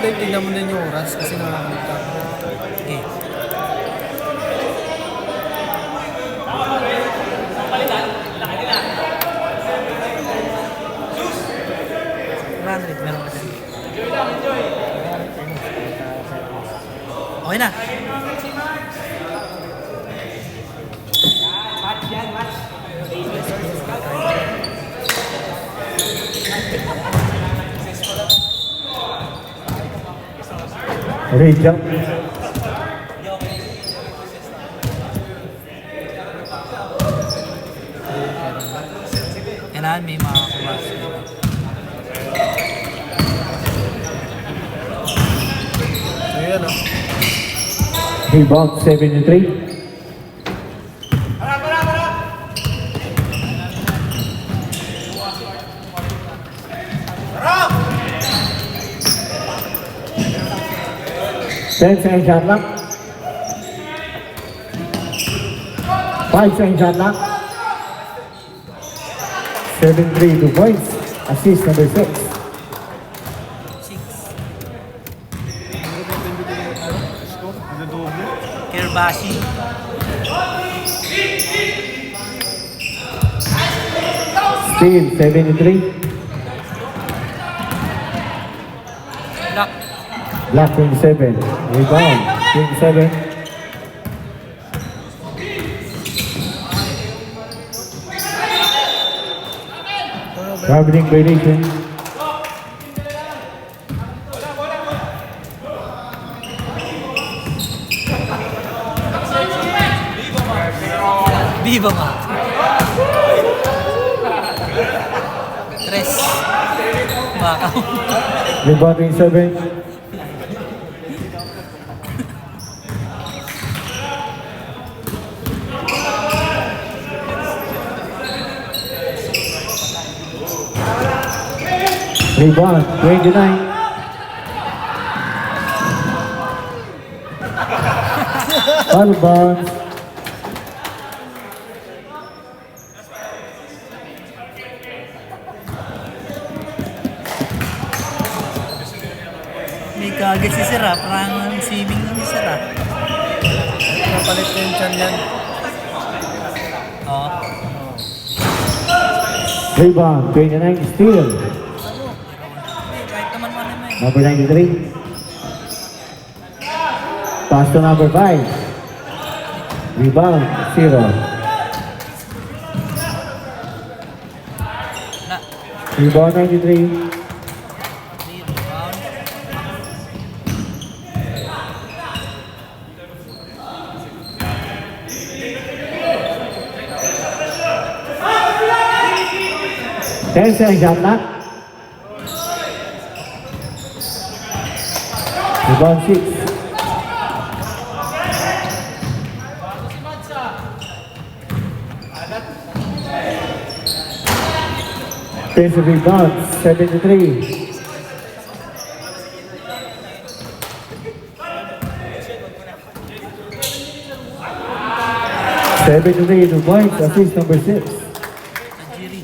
Dave, tignan mo din yung oras kasi nakakalit ka. Okay. Meron ka dyan. Okay na. Ready jump. Kailangan may makakuha. Ayan o. Rebound 73. Ten-second shot clock. 5-second shot clock. 7-3, 2 points. Assist number 6. 6. Kerbashi. Steal 73. Lock. Block 27. Rebound 27. Traveling violation. Viva nga. Tres. Bakaw. Rebound 27. Rebound 29. Foul bounce. May kaagad si Sira. Parang swimming lang si Sira. Napalit na yung chan yan. Oo. Rebound 29. Steal. Kahit naman eh. Number 93. Pass to number 5. Rebound 0. Na. Rebound 93. Rebound. Ten-second shot clock. Rebound 6. Defensive rebound 73. Seventy-three, 2 points, assist number 6. Tajiri.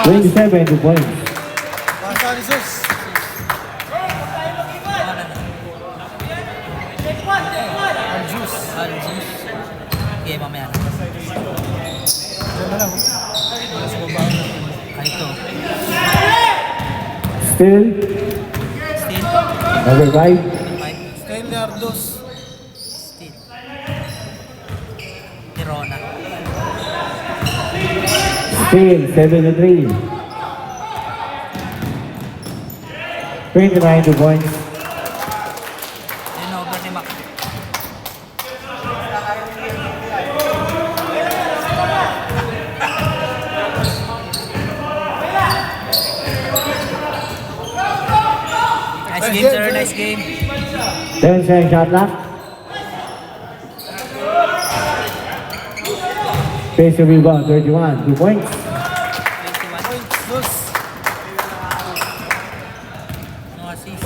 Twenty-seven, 2 points. Basta ni Sus. Ang juice. Aljus. Okay, mamaya na. Diyan na lang. Sa baba. Kahit to. Still, Steal. number 5. 5. Style ni Ardos. Steal. Tirona. Still, 73. 29, 2 points. Turnover ni Mac. Nice game, sir. Nice game. 10-second shot clock. Pace of rebound 31, 2 points. 21. Points, Sus. No assist.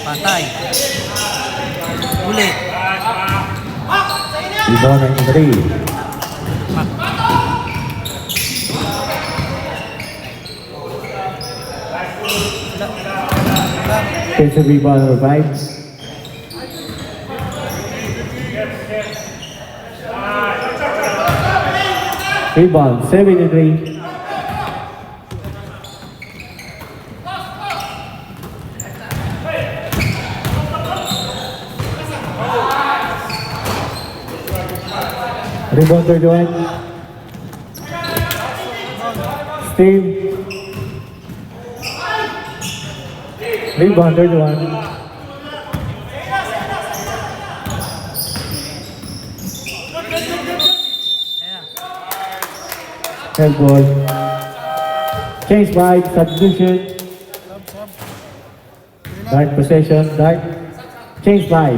Patay. Ulit. Rebound 93. Defensive rebound number 5. Rebound 73. Rebound 31. Steve. Rebound 31. Ayan. Head ball. Change by substitution. Dart possession. Dart. Change by.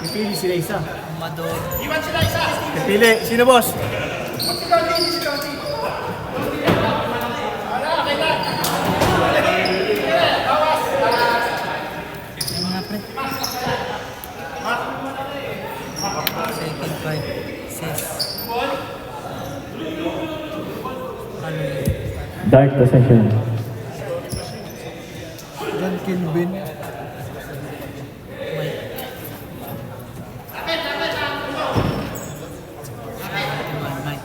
Pipili sila isa. Amador. Pipili. Sino boss? Ano nga pre? Second five. Sis. Ano yun? Dart possession. John Kilvin. Mike. Mike.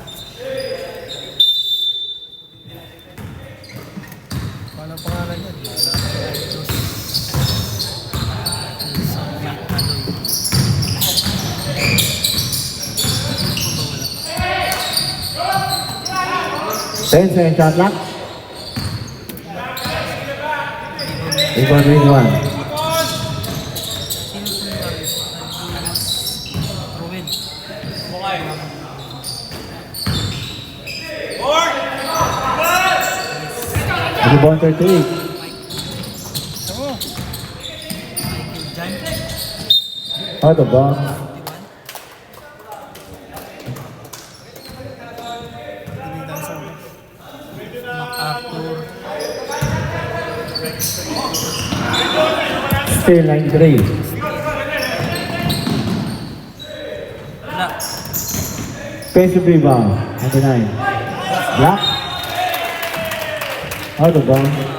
Paano ang pangalan yan? Aloy. 10 second shot clock. Rebound 21. Sino po yung Ruben? Rebound 38. Ako. Jan? Out of bounds. Pipili tayo sa ako. MacArthur. Still 93. Wala. Defensive rebound 99. Block. Out of bounds.